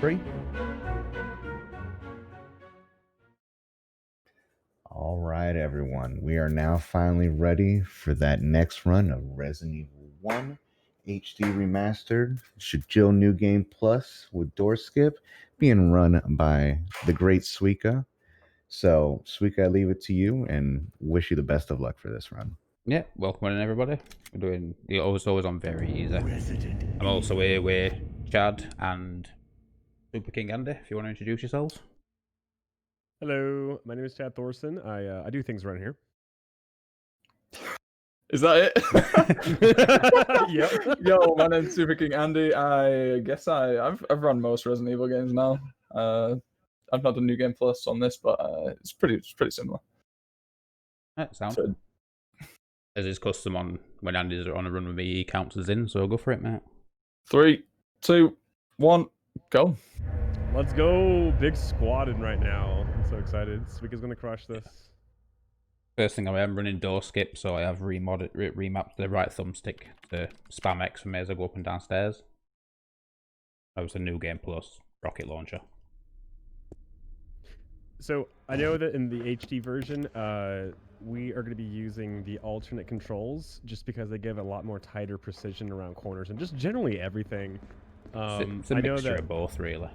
3. All right, everyone. We are now finally ready for that next run of Resident Evil 1 HD Remastered. Shajil New Game Plus with Door Skip being run by the great Suika. So, Suika, I leave it to you and wish you the best of luck for this run. Yeah, welcome in everybody. We're doing the always on very easy. I'm also here with Chad and Super King Andy, if you want to introduce yourselves. Hello, my name is Chad Thorson. I do things around here. Is that it? Yep. Yo, my name's Super King Andy. I guess I've run most Resident Evil games now. I've not done New Game Plus on this, but it's pretty similar. That sounds. So, As is custom on when Andy's on a run with me, he counts us in, so go for it, mate. 3, 2, 1, go. Let's go. Big squadding right now. I'm so excited. Suika's gonna crush this. First thing I am running Door Skip, so I have remapped the right thumbstick to spam X for me as I go up and downstairs. That was a New Game Plus rocket launcher. So I know that in the HD version, we are going to be using the alternate controls just because they give a lot more tighter precision around corners and just generally everything. It's a mixture of both, really.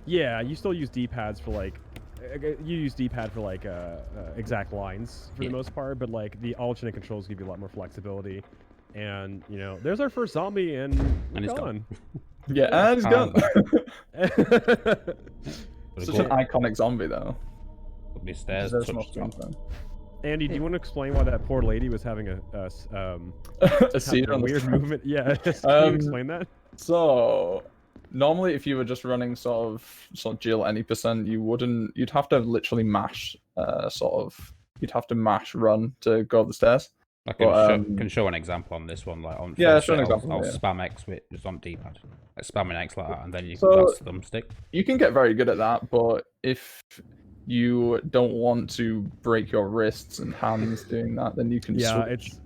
Yeah, you still use D-pads for like, you use D-pad for like exact lines for the most part, but like the alternate controls give you a lot more flexibility. And you know, there's our first zombie, and he's gone. Yeah, and he's gone. Such an iconic zombie, though. Up these stairs. Andy, do you want to explain why that poor lady was having a seizure on weird movement? Yeah, can you explain that? So normally, if you were just running sort of Jill any percent, you'd have to literally mash you'd have to mash run to go up the stairs. I can show an example on this one, like on show an example. I'll spam X with just on D-pad, like spamming X like that, and then that's the thumbstick. You can get very good at that, but if you don't want to break your wrists and hands doing that, then you can. Yeah, switch. It's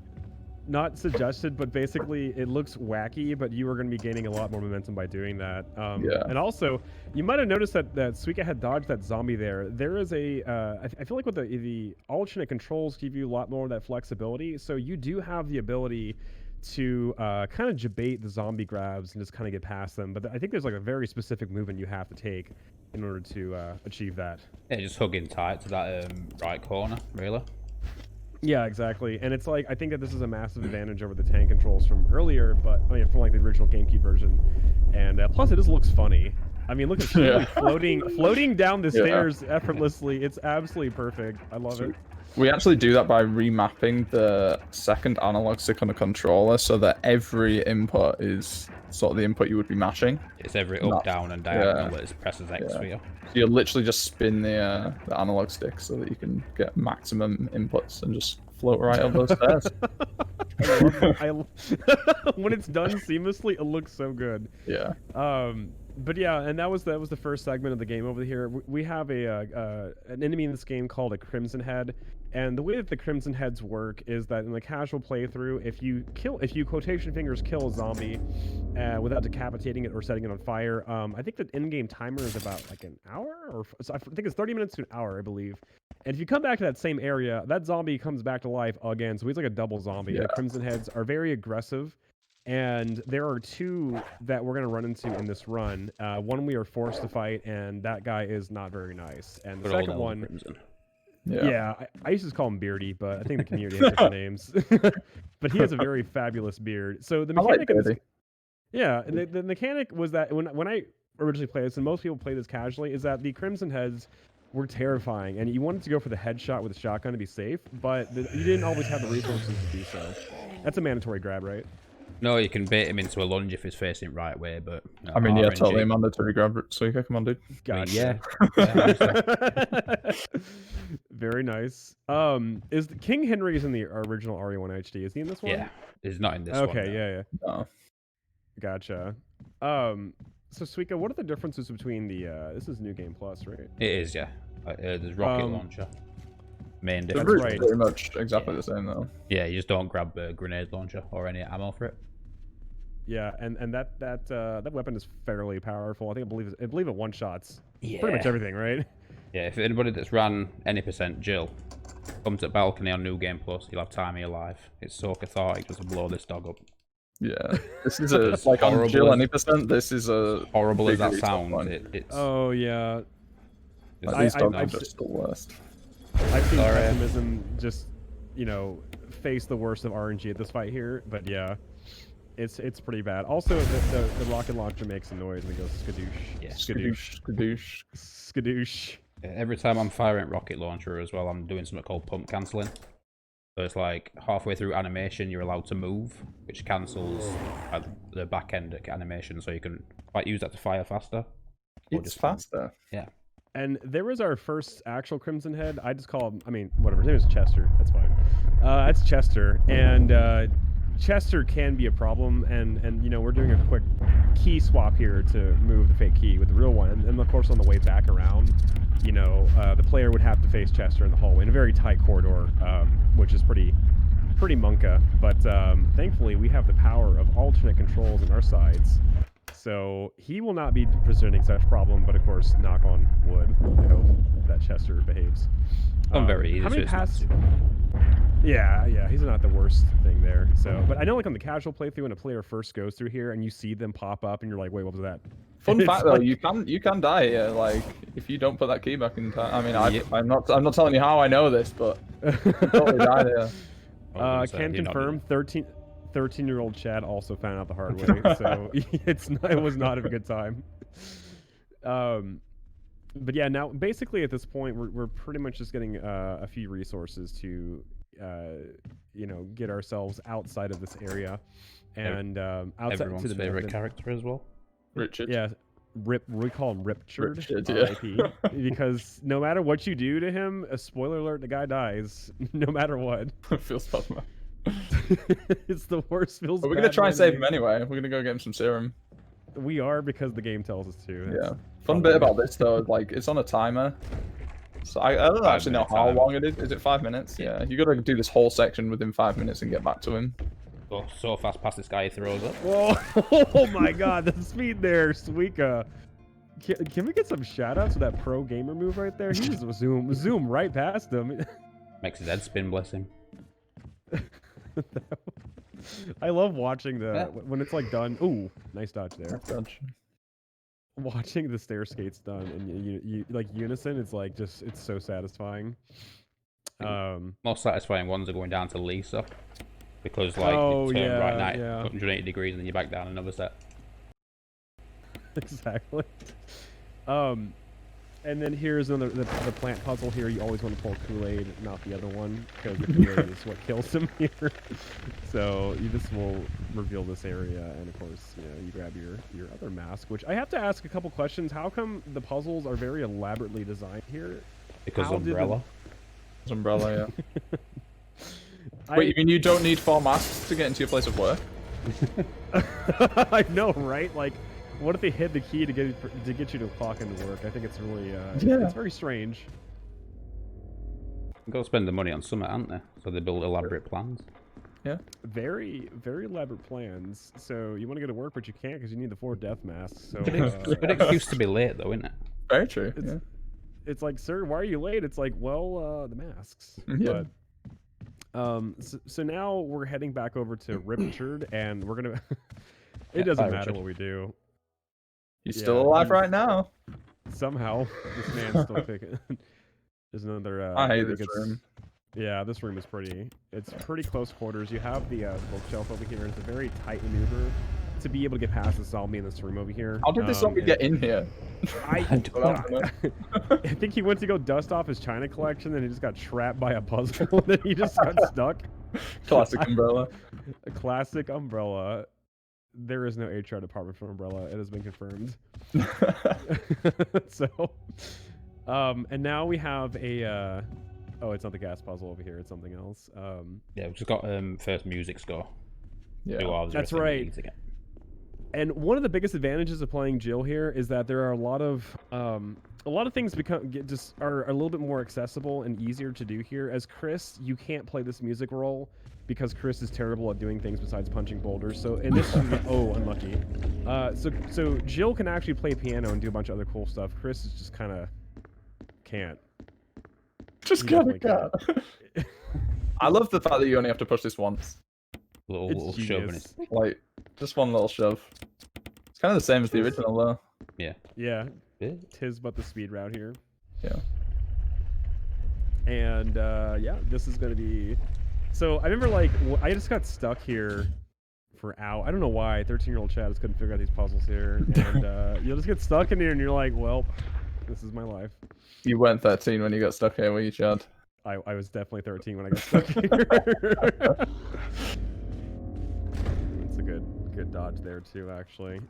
not suggested, but basically it looks wacky, but you are going to be gaining a lot more momentum by doing that. And also, you might have noticed that Suika had dodged that zombie there. There is a, I feel like with the alternate controls give you a lot more of that flexibility, so you do have the ability to kind of debate the zombie grabs and just kind of get past them. But I think there's like a very specific movement you have to take in order to achieve that. Yeah, just hugging tight to that right corner, really. Yeah, exactly. And it's like, I think that this is a massive advantage over the tank controls from earlier, but I mean, from like the original GameCube version. And plus it just looks funny. I mean, look at it floating down the stairs effortlessly. It's absolutely perfect. I love it. We actually do that by remapping the second analog stick on the controller so that every input is sort of the input you would be mashing. It's every up, down, and diagonal that it presses X for you. So you literally just spin the analog stick so that you can get maximum inputs and just float right up those stairs. When it's done seamlessly, it looks so good. Yeah. But yeah, and that was the first segment of the game over here. We have an enemy in this game called a Crimson Head, and the way that the Crimson Heads work is that in the casual playthrough, if you quotation fingers kill a zombie without decapitating it or setting it on fire, I think the in-game timer is about like an hour, or so I think it's 30 minutes to an hour, I believe. And if you come back to that same area, that zombie comes back to life again, so he's like a double zombie. And the Crimson Heads are very aggressive. And there are two that we're going to run into in this run. One we are forced to fight, and that guy is not very nice. And the second one... I used to call him Beardy, but I think the community has different names. But he has a very fabulous beard. So the mechanic... the mechanic was that when I originally played this, and most people play this casually, is that the Crimson Heads were terrifying, and you wanted to go for the headshot with a shotgun to be safe, but you didn't always have the resources to do so. That's a mandatory grab, right? No, you can bait him into a lunge if he's facing it right way, but... I mean, yeah, totally mandatory grab, Suika, come on, dude. Gotcha. Very nice. Is King Henry's in the original RE1 HD? Is he in this one? Yeah, he's not in this one. Okay, yeah. No. Gotcha. So Suika, what are the differences between the, this is New Game Plus, right? It is, yeah. There's rocket launcher. Main difference. difference. Right. Pretty much exactly the same, though. Yeah, you just don't grab a grenade launcher or any ammo for it. Yeah, and that weapon is fairly powerful. I believe it one shots pretty much everything, right? Yeah, if anybody that's ran any percent Jill comes to balcony on New Game Plus, you'll have time of your life. It's so cathartic just to blow this dog up. Yeah, this is a As like on horrible Jill as- any percent. This is a Horrible as big that reset sounds, point. it's Oh yeah, Like, I- these dogs I've are just the worst. I've seen Sorry. pessimism just face the worst of RNG at this fight here, but yeah, it's pretty bad. Also, the rocket launcher makes a noise and it goes skadoosh, Yeah. skadoosh, Skadoosh. skadoosh. every time I'm firing rocket launcher as well, I'm doing something called pump cancelling. So it's like halfway through animation, you're allowed to move, which cancels the back end animation, so you can use that to fire faster. Or It's just- faster. Yeah. And there was our first actual Crimson Head. I just call him, I mean, whatever. His name is Chester. That's fine. That's Chester. And Chester can be a problem. And we're doing a quick key swap here to move the fake key with the real one. And of course, on the way back around, the player would have to face Chester in the hallway in a very tight corridor, which is pretty monka. But thankfully, we have the power of alternate controls on our sides. So he will not be presenting such problem, but of course, knock on wood. I hope that Chester behaves. I'm very easy. How many so it's not pass? too- Yeah, he's not the worst thing there. So, but I know like on the casual playthrough, when a player first goes through here and you see them pop up, and you're like, wait, what was that? Fun It's fact though, like- you can die here. Like if you don't put that key back in time. I mean, Yep. I'm not telling you how I know this, but you can totally die here. I was gonna say, Can you're not confirm. gonna- 13-year-old Chad also found out the hard way, so it was not a good time. But yeah, now basically at this point we're pretty much just getting a few resources to get ourselves outside of this area and outside Everyone's to the favorite character as well. Richard. Yeah, we call him Ripchard, Richard, yeah. RIP, because no matter what you do to him, a spoiler alert, the guy dies no matter what. Feels bad, man. It's the worst. Feels But we're gonna bad try and save him ending. anyway. We're gonna go get him some serum. We are, because the game tells us to. That's Yeah. Fun bit about this though, is, like it's on a timer. So I don't 5 actually know minute how time. long it is. Is it 5 minutes? Yeah. You gotta do this whole section within 5 minutes and get back to him. Go so fast past this guy, he throws up. Whoa! Oh my God, the speed there, Suika. Can we get some shout-outs to that pro gamer move right there? He just zoom right past him. Makes his head spin, bless him. I love watching Yeah. when it's like done. Ooh, nice dodge there. Dodge. Watching the stair skates done and you like unison, it's like it's so satisfying. Most satisfying ones are going down to Lisa. Because like Oh, you turn yeah, right now yeah. 180 degrees and then you're back down another set. Exactly. And then here's the plant puzzle here. You always want to pull Kool-Aid, not the other one, because the Kool-Aid is what kills him here. So this will reveal this area, and of course, you grab your other mask. Which I have to ask a couple questions. How come the puzzles are very elaborately designed here? Because How did the- umbrella. His umbrella, yeah. Wait, you mean you don't need 4 masks to get into your place of work? I know, right? Like, what if they hid the key to get you to clock into work? I think it's really Yeah. it's very strange. Go spend the money on Summit, aren't they? So they build elaborate plans. Yeah. Very, very elaborate plans. So you want to go to work, but you can't because you need the 4 death masks. So Good excuse to be late, though, isn't it? Very true. It's- Yeah. it's like, sir, why are you late? It's like, well, the masks. Yeah. But so now we're heading back over to Ripchard, and we're gonna. It Yeah, doesn't bye, matter Richard. what we do. He's Yeah, still alive he- right now. Somehow, this man's still kicking. There's another. I hate really this good room. Yeah, this room is pretty. It's pretty close quarters. You have the bookshelf over here. It's a very tight maneuver to be able to get past the zombie in this room over here. How did this zombie and get in here? I don't know. I think he went to go dust off his China collection, and he just got trapped by a puzzle, and then he just got stuck. Classic umbrella. A classic Umbrella. There is no HR department for Umbrella. It has been confirmed. So, and now we have a. Oh, it's not the gas puzzle over here. It's something else. Yeah, we've just got first music score. Yeah. Do all the That's rest of it right. easy again. And one of the biggest advantages of playing Jill here is that there are a lot of a lot of things are a little bit more accessible and easier to do here. As Chris, you can't play this music role because Chris is terrible at doing things besides punching boulders. So in this, unlucky. So Jill can actually play piano and do a bunch of other cool stuff. Chris is just kind of can't. Just kind of can't. I love the fact that you only have to push this once. Little shove in it. Like, just one little shove. It's kind of the same as the original, though. Yeah. Yeah. Yeah. Tis but the speed route here. Yeah. And yeah, this is gonna be. So I remember like I just got stuck here for I don't know why. 13-year-old Chad just couldn't figure out these puzzles here, and you'll just get stuck in here, and you're like, well, this is my life. You weren't 13 when you got stuck here, were you, Chad? I was definitely 13 when I got stuck here. It's a good dodge there too, actually.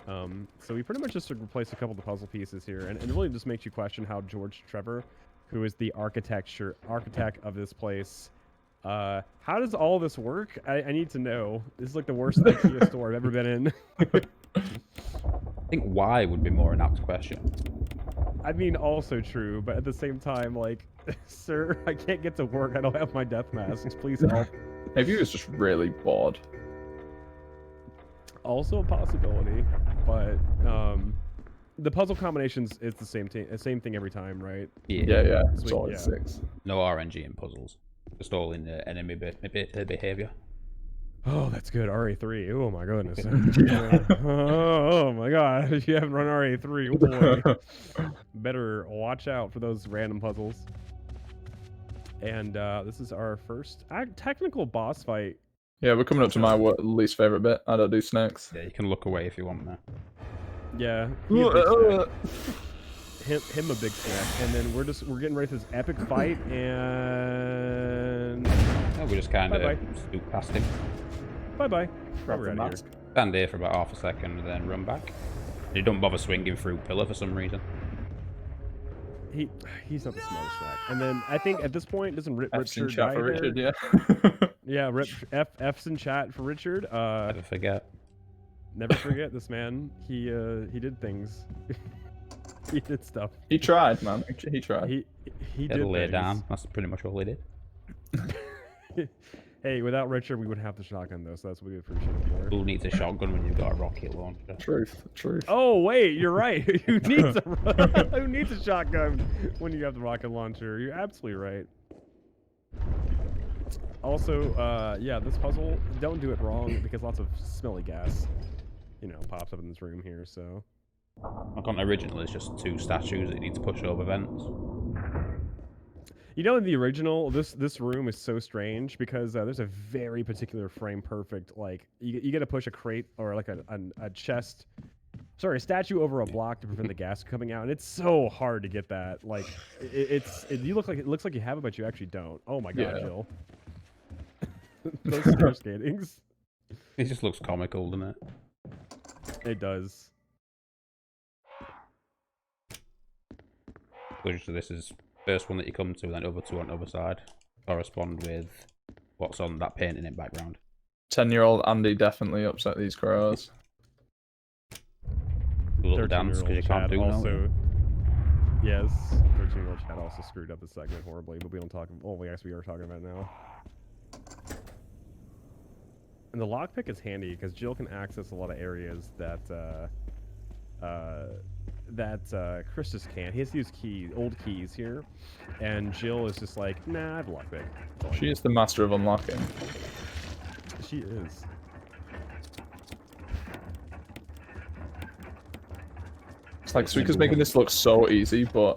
So we pretty much just replaced a couple of the puzzle pieces here, and it really just makes you question how George Trevor, who is the architect of this place, how does all this work? I need to know. This is like the worst IKEA store I've ever been in. I think why would be more an apt question. I mean, also true, but at the same time, like, sir, I can't get to work. I don't have my death masks. Please help. Maybe he was just really bored. Also a possibility, but the puzzle combinations it's the same thing every time, right? Yeah. It's Sweet, always yeah. 6. No RNG in puzzles. Just all in the enemy behavior. Oh, that's good. RA3. Oh my goodness. Oh my god. If you haven't run RA3, oh boy. Better watch out for those random puzzles. And this is our first technical boss fight. Yeah, we're coming up to my least favorite bit. I don't do snakes. Yeah, you can look away if you want now. Yeah. Him a big snack. And then we're getting ready for this epic fight, and No, we just kind of Bye-bye. scoot past him. bye. Grab We're the out of mask. here. Stand here for about half a second and then run back. He don't bother swinging through pillar for some reason. He's not the smartest snack. And then I think at this point, doesn't F's in Richard chat die for there? Richard, yeah. Yeah, F's in chat for Richard. Never forget. Never forget this man. He did things. He did stuff. He tried, man. He tried. He He did lay things. down. That's pretty much all he did. Hey, without Richard, we wouldn't have the shotgun though, so that's what we appreciate it for. Who needs a shotgun when you've got a rocket launcher? Truth. Oh wait, you're right. Who needs a shotgun when you have the rocket launcher? You're absolutely right. Also, yeah, this puzzle, don't do it wrong because lots of smelly gas, pops up in this room here. So. Like on the original, it's just 2 statues that you need to push over vents. In the original, this room is so strange because there's a very particular frame perfect, like, you get to push a crate or like a statue over a block to prevent the gas coming out, and it's so hard to get that. Like, it looks like you have it, but you actually don't. Oh my god, Yeah. Jill. Those stair skatings. It just looks comical, doesn't it? It does. So this is first one that you come to, then other 2 on the other side correspond with what's on that painting in background. 10-year-old Andy definitely upset these crows. A little dance because you can't do no. Yes, 13-year-old Chad also screwed up the segment horribly, but we don't talk. Oh, yes, we are talking about it now. And the lockpick is handy because Jill can access a lot of areas that Chris just can't. He has to use old keys here, and Jill is just like, nah, I have a lockpick. She is the master of unlocking. She is. It's like Suika's making this look so easy, but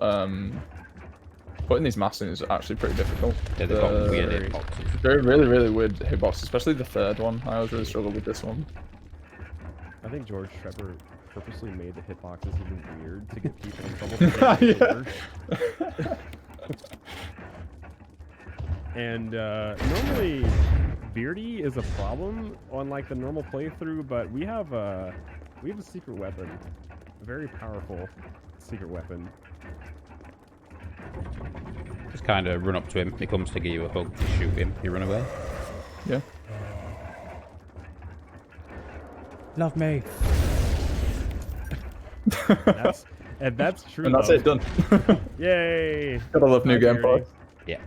putting these masks in is actually pretty difficult. Yeah, they've got weird hitboxes. They're really weird hitboxes, especially the third one. I always really struggle with this one. I think George Trevor purposely made the hitboxes even weird to get people in trouble. Yeah. And normally Beardy is a problem on like the normal playthrough, but we have a secret weapon, a very powerful secret weapon. Just kind of run up to him. He comes to give you a hug. You shoot him. You run away. Yeah. Love me. And that's true. And that's though. it, done. Yay! Gotta love new Hi, game Beardy. Yeah.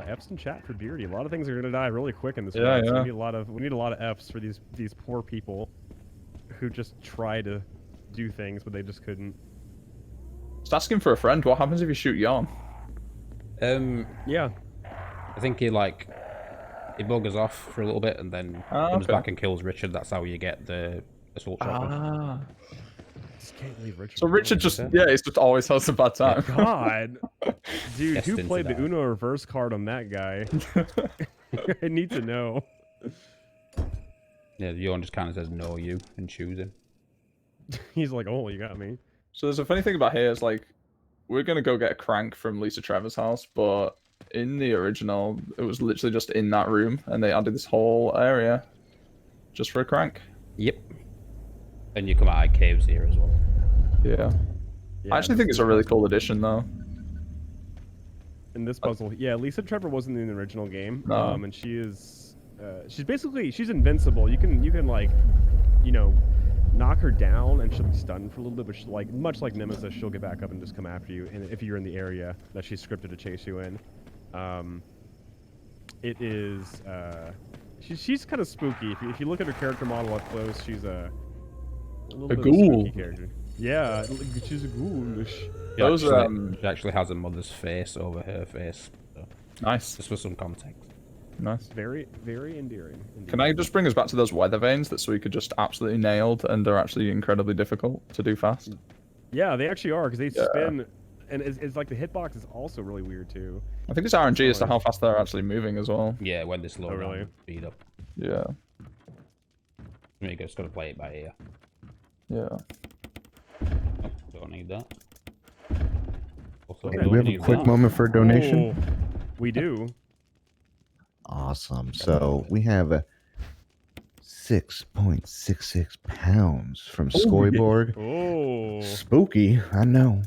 F's in chat for Beardy. A lot of things are gonna die really quick in this Yeah, round. So yeah. we need a lot of F's for these poor people who just try to do things but they just couldn't. Just asking for a friend. What happens if you shoot Yarn? Yeah. I think he buggers off for a little bit and then comes okay. back and kills Richard. That's how you get the assault shotgun. Just can't leave Richard. So Richard just, it? yeah, he's just always has a bad time. God, dude, Guessed who into played the that. Uno reverse card on that guy? I need to know. Yeah, Yorn just kind of says no you and choose him. He's like, oh, you got me. So there's a funny thing about here is like, we're gonna go get a crank from Lisa Trevor's house, but in the original, it was literally just in that room, and they added this whole area just for a crank. Yep. And you come out of caves here as well. Yeah. Yeah, I actually think it's a really cool addition, though. In this puzzle, yeah, Lisa Trevor wasn't in the original game, No. and she is, she's invincible. You can like, you know, knock her down and she'll be stunned for a little bit, but she's like, much like Nemesis, she'll get back up and just come after you. And if you're in the area that she's scripted to chase you in, it is, she's kind of spooky. If you look at her character model up close, she's a little bit of a ghoul. spooky character. Yeah, she's a ghoulish. Those She actually has a mother's face over her face. So nice. just for some context. Nice. Very, very endearing. Can I just bring us back to those weather vanes that Suika just absolutely nailed, and they're actually incredibly difficult to do fast? Yeah, they actually are, because they Yeah. spin, and it's like the hitbox is also really weird too. I think it's RNG as to how fast they're actually moving as well. Yeah, when they slow Oh, down really? and speed up. Yeah. You're just gonna play it by ear. Yeah. Oh, don't need that. Also, Okay, Do don't we have a need quick that. moment for a donation? Oh, we do. Awesome. So we have a 6.66 pounds from Skoyborg. Oh, Spooky, I know.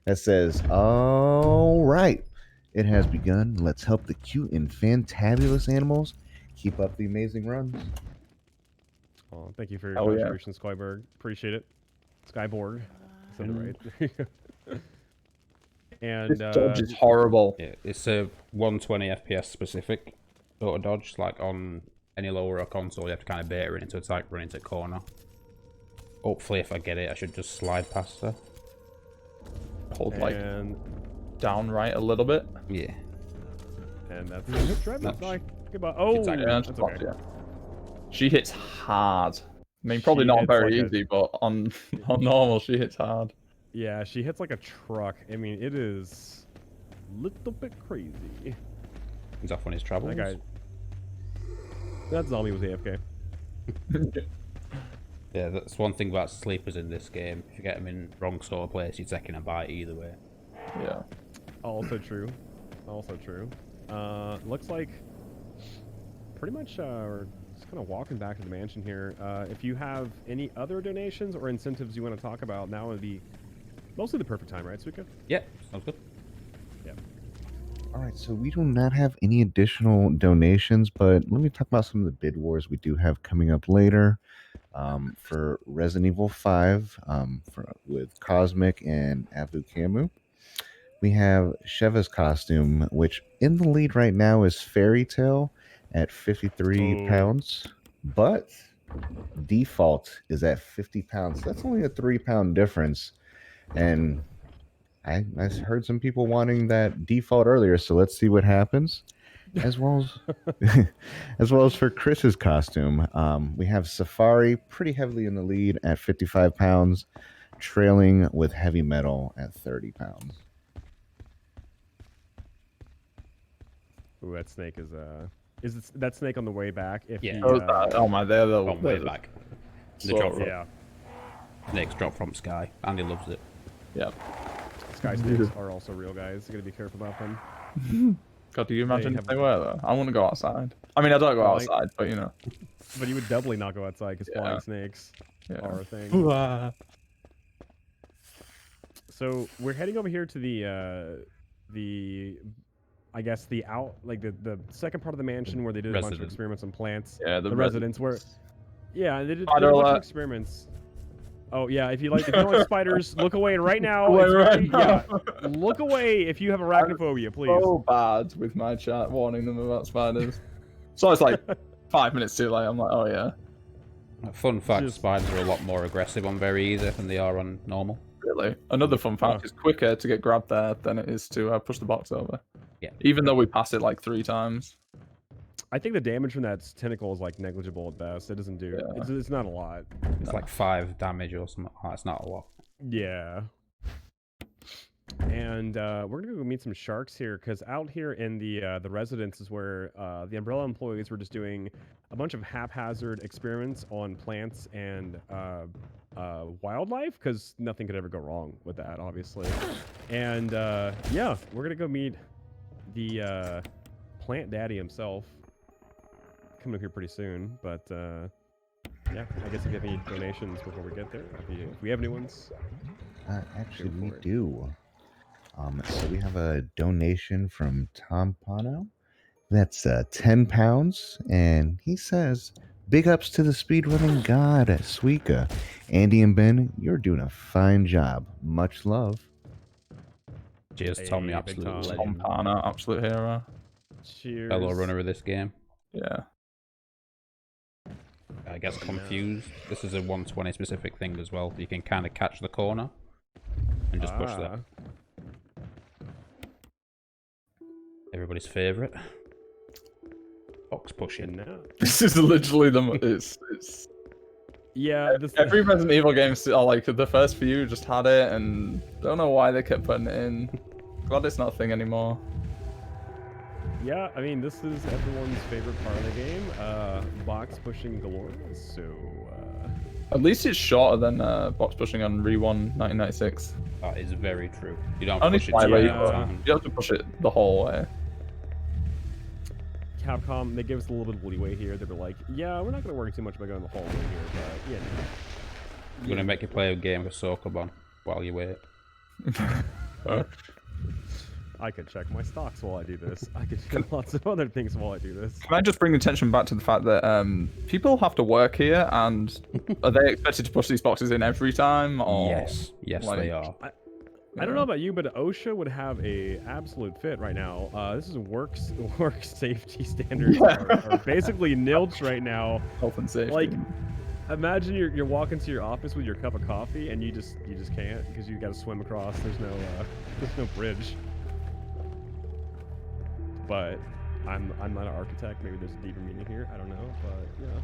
That says, all right, it has begun. Let's help the cute and fantabulous animals keep up the amazing runs. oh, thank you for your Oh, yeah. contribution, Skyborg. Appreciate it. Skyborg. Said it right. And This dodge is horrible. Yeah, it's a 120 FPS specific sort of dodge. Like on any lower console, you have to kind of bait her into attack, run into a corner. Hopefully, if I get it, I should just slide past her. Hold like and down right a little bit. Yeah. that's Trevor. That's- Like, goodbye. Oh, Exactly. Yeah, that's blocked, okay. yeah. She hits hard. I mean, probably She not hits very like a- easy, but on normal, she hits hard. Yeah, she hits like a truck. I mean, it is a little bit crazy. He's off on his travels. That guy. That zombie was AFK. Yeah, that's one thing about sleepers in this game. If you get them in wrong sort of place, you're taking a bite either way. Yeah. Also true. Also true. Looks like pretty much we're just kind of walking back to the mansion here. If you have any other donations or incentives you want to talk about, now would be mostly the perfect time, right, Suika? Yeah, sounds good. Yeah. All right, so we do not have any additional donations, but let me talk about some of the bid wars we do have coming up later. For Resident Evil 5, with Cosmic and Abu Camu. We have Sheva's costume, which in the lead right now is Fairy Tale at 53 Oh. pounds, but default is at 50 pounds. That's only a 3-pound difference. And I heard some people wanting that default earlier, so let's see what happens. As well as for Chris's costume, we have Safari pretty heavily in the lead at 55 pounds, trailing with Heavy Metal at 30 pounds. Ooh, that snake is that snake on the way back? If Yeah. he, Oh my, they're the On way back. The So- drop from, yeah. Snakes drop from sky. Andy loves it. Yeah. Sky snakes are also real, guys. You gotta be careful about them. God, do you imagine They if have- they were though? I want to go outside. I mean, I don't go Well, outside, but you know. But you would doubly not go outside because Yeah. flying snakes Yeah. are a thing. Wow. So we're heading over here to the I guess the second part of the mansion where they did a bunch of Resident. experiments on plants. Yeah, The residents were, yeah, they did a Spider bunch of alert. experiments. Oh yeah, if you don't like spiders, look away right now. Away It's right very- now. Yeah, look away if you have arachnophobia, please. So bad with my chat warning them about spiders. So it's like 5 minutes too late. I'm like, oh yeah. Fun fact, Just- spiders are a lot more aggressive on very easy than they are on normal. Really? Another fun fact, it's quicker to get grabbed there than it is to push the box over. Yeah. Even though we pass it like 3 times. I think the damage from that tentacle is like negligible at best. It doesn't do. Yeah. It's not a lot. It's like 5 damage or something. Oh, it's not a lot. Yeah. And we're gonna go meet some sharks here, because out here in the residence is where the Umbrella employees were just doing a bunch of haphazard experiments on plants and wildlife, because nothing could ever go wrong with that, obviously. And yeah, we're gonna go meet the plant daddy himself. Coming up here pretty soon, but yeah, I guess if you have any donations before we get there, if we have any ones. Actually, Go we for it. do. So we have a donation from Tom Pano. That's 10 pounds, and he says, "Big ups to the speedrunning god, Suika. Andy and Ben, you're doing a fine job. Much love." Cheers, Tom, the Hey, big absolute Tom. legend. Fontana, absolute hero. Cheers. Fellow runner of this game. Yeah. I guess confused. This is a 120 specific thing as well. You can kind of catch the corner and just push that. Everybody's favorite. Box pushing. No. This is literally it's Yeah, this every Resident Evil game, like the first few just had it, and don't know why they kept putting it in. Glad it's not a thing anymore. Yeah, I mean, this is everyone's favorite part of the game. Box pushing galore. So, At least it's shorter than box pushing on Re1 1996. That is very true. You don't have to Only push it slightly, too yeah. many times. you have to push it the whole way. Capcom, they gave us a little bit of leeway here. They were like, yeah, we're not going to worry too much about going the whole way here, but yeah. I'm gonna make you play a game of Sokoban while you wait. I could check my stocks while I do this. I could do lots of other things while I do this. Can I just bring attention back to the fact that people have to work here, and are they expected to push these boxes in every time? Or Yes, like- they are. I don't know about you, but OSHA would have a absolute fit right now. This is work safety standards are basically nilch right now. Health and safety. Like, imagine you're walking to your office with your cup of coffee and you just can't because you got to swim across. There's no bridge. But I'm not an architect. Maybe there's a deeper meaning here. I don't know, but yeah.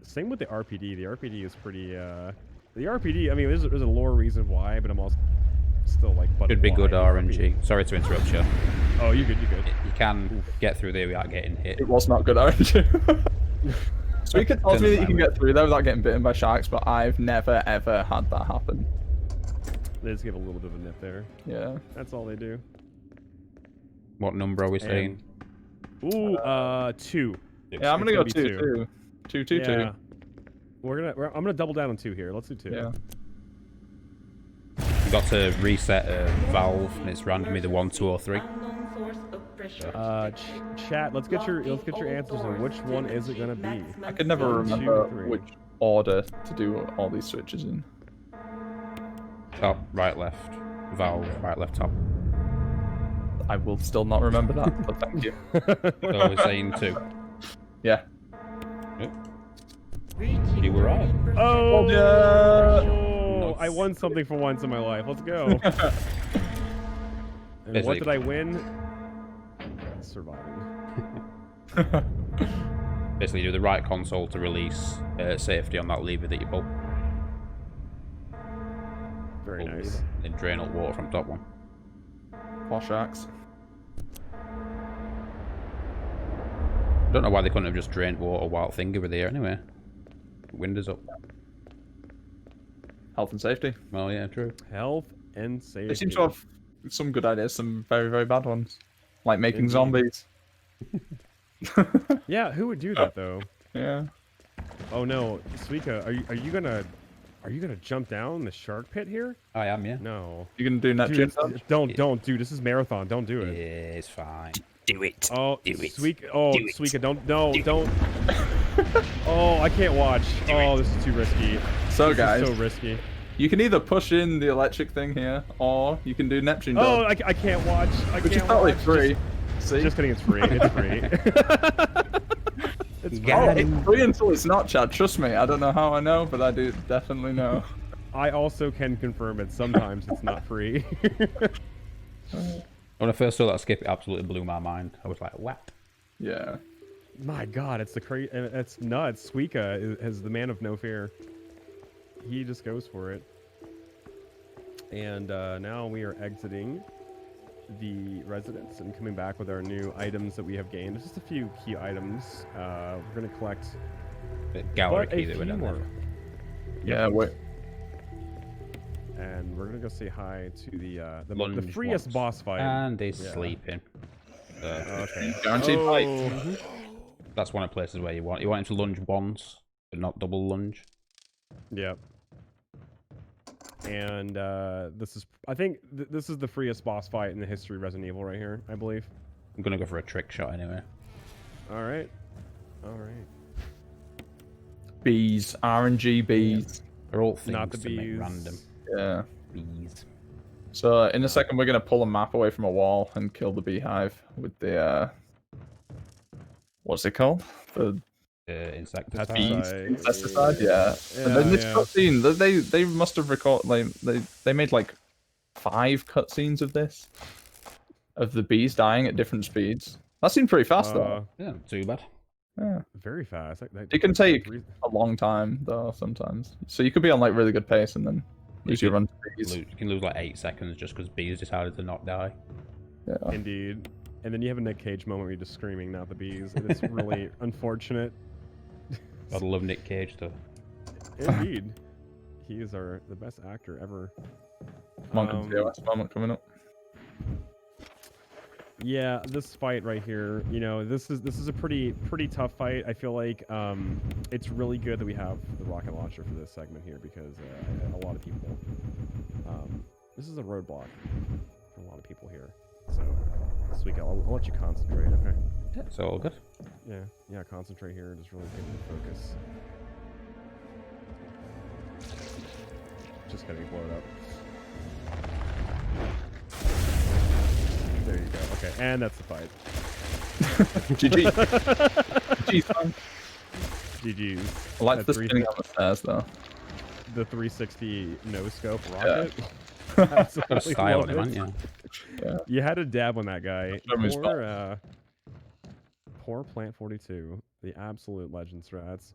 Same with the RPD. The RPD is pretty. The RPD. I mean, there's a lore reason why, but I'm also still like. But Should be good why? RNG. Sorry to interrupt you. Oh, you good? You good? You can get through there without getting hit. It was not good, aren't you? Suika tells me that you can get through there without getting bitten by sharks, but I've never ever had that happen. They just give a little bit of a nip there. Yeah. That's all they do. What number are we saying? Ooh, 2. Yeah, I'm gonna go 2. 2, 2, 2. Yeah. I'm gonna double down on 2 here. Let's do 2. Yeah. You got to reset a valve, and it's randomly the 1, 2, or 3. Chat. Let's get your answers on which one is it gonna be. I could never 1, 2, remember 3. which order to do all these switches in. Top, right, left. Valve, right, left, top. I will still not remember that, but thank you. So we're saying 2. Yeah. Yep. You were right. Oh, yeah. I won something for once in my life. Let's go. And Basically- what did I win? Surviving. Basically, do the right console to release safety on that lever that you pull. Very Pull the nice. lever, then drain all water from top one. Poor sharks. I don't know why they couldn't have just drained water while Thing over there anyway. Windows up. Health and safety. Well, yeah, true. Health and safety. They seem to have some good ideas, some very, very bad ones. Like making Indeed. zombies. Yeah, who would do that though? Yeah. Oh no, Suika, are you gonna jump down the shark pit here? I am, yeah. No. You can do Neptune. Dude, don't, dude. This is marathon. Don't do Yeah, it. it's fine. Do it. Oh, Do it. Suika. Oh, Do it. Suika, don't. Oh, I can't watch. Oh, this is too risky. So This guys, is so risky. you can either push in the electric thing here, or you can do Neptune Oh, dodge, I can't watch. I which is can't totally watch. free. See? Just kidding, it's free. It's free. It's free. Oh, it's free until it's not, Chad. Trust me. I don't know how I know, but I do definitely know. I also can confirm it. Sometimes it's not free. When I first saw that skip, it absolutely blew my mind. I was like, "What?" Yeah. My God, it's it's nuts. Suika is the man of no fear. He just goes for it. And now we are exiting the residence and coming back with our new items that we have gained. Just a few key items. We're gonna collect The gallery but a key that few went in more. there. Yeah. Wait. And we're gonna go say hi to the Lunge freest once. boss fight. And he's Yeah. sleeping. Okay. Guaranteed fight. Oh. That's one of the places where you want him to lunge once, but not double lunge. Yep. And this is, I think, this is the freest boss fight in the history of Resident Evil right here, I believe. I'm gonna go for a trick shot anyway. All right. All right. Bees. RNG bees. They're all things Not the to bees. make random. Yeah. Bees. So in a second, we're gonna pull a map away from a wall and kill the beehive with the what's it called? The Insecticide. bees Pesticide. insecticide. Yeah. And then this Yeah. cutscene, they must have recorded they made like 5 cutscenes of this, of the bees dying at different speeds. That seemed pretty fast though. Yeah, not too bad. Yeah. Very fast. It can take a long time though sometimes. So you could be on like really good pace and then use your run to bees. You can lose like 8 seconds just because bees decided to not die. Yeah. Indeed. And then you have a Nick Cage moment where you're just screaming, not the bees. And it's really unfortunate. I love Nick Cage though. Indeed. He is the best actor ever. Monk TOS moment coming up. Yeah, this fight right here, you know, this is a pretty tough fight. I feel like it's really good that we have the rocket launcher for this segment here because a lot of people, this is a roadblock for a lot of people here. So, Suika, I'll let you concentrate, okay? Yeah, it's all good. Yeah, concentrate here. Just really take the focus. Just getting blown up. There you go. Okay, and that's the fight. GG. GG's man. GG's. I like That the 360 spinning on the stairs though. The 360 no scope Yeah. rocket. Got a Absolutely style love on him, it. haven't you? You had to dab on that guy. Show me his Poor Plant 42, the absolute legend strats.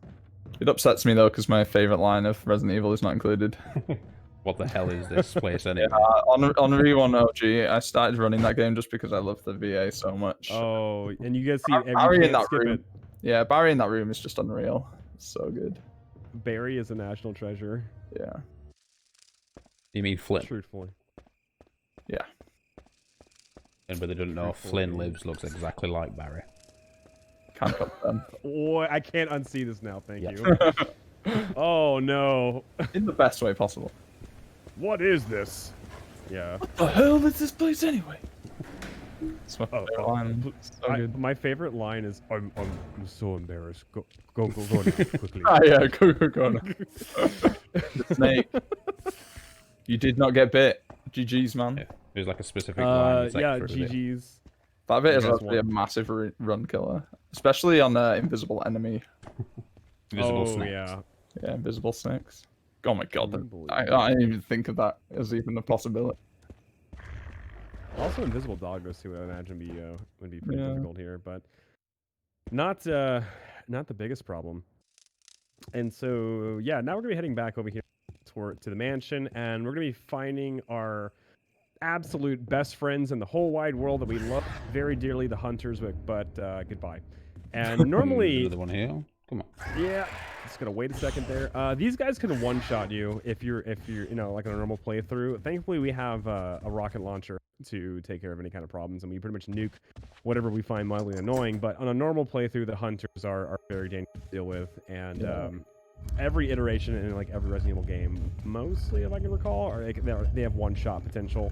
It upsets me though because my favorite line of Resident Evil is not included. What the hell is this place anyway? On Re1 OG, I started running that game just because I love the VA so much. Oh, and you guys see, and Barry you in can't that skip room. it. Yeah, Barry in that room is just unreal. It's so good. Barry is a national treasure. Yeah. You mean Flynn? Truthfully. Yeah. Anybody that doesn't know, Flynn lives looks exactly like Barry. Can't cut them. Oh, I can't unsee this now. Thank Yep. you. Oh no. In the best way possible. What is this? Yeah. What the hell is this place anyway? It's my Oh, favorite line. So good. My favorite line is, I'm so embarrassed. Go now, quickly. Ah, yeah, go now. The snake. You did not get bit. GG's, man. Yeah. There's like a specific line. It's Yeah, extra, is it? GG's. That bit is guys actually a won. massive run killer. Especially on invisible enemy. Invisible Oh, snakes. yeah. Yeah, invisible snakes. Oh my god, Unbelievable. I didn't even think of that as even a possibility. Also, invisible doggos too. I imagine would be pretty Yeah. difficult here, but not the biggest problem. And so yeah, now we're gonna be heading back over here to the mansion, and we're gonna be finding our absolute best friends in the whole wide world that we love very dearly, the hunters. But goodbye. And normally, Another one here. Come on. yeah. Just gonna wait a second there. These guys can one-shot you if you're you know, like on a normal playthrough. Thankfully, we have a rocket launcher to take care of any kind of problems, and we pretty much nuke whatever we find mildly annoying. But on a normal playthrough, the hunters are very dangerous to deal with, and every iteration in like every Resident Evil game, mostly if I can recall, are they have one-shot potential.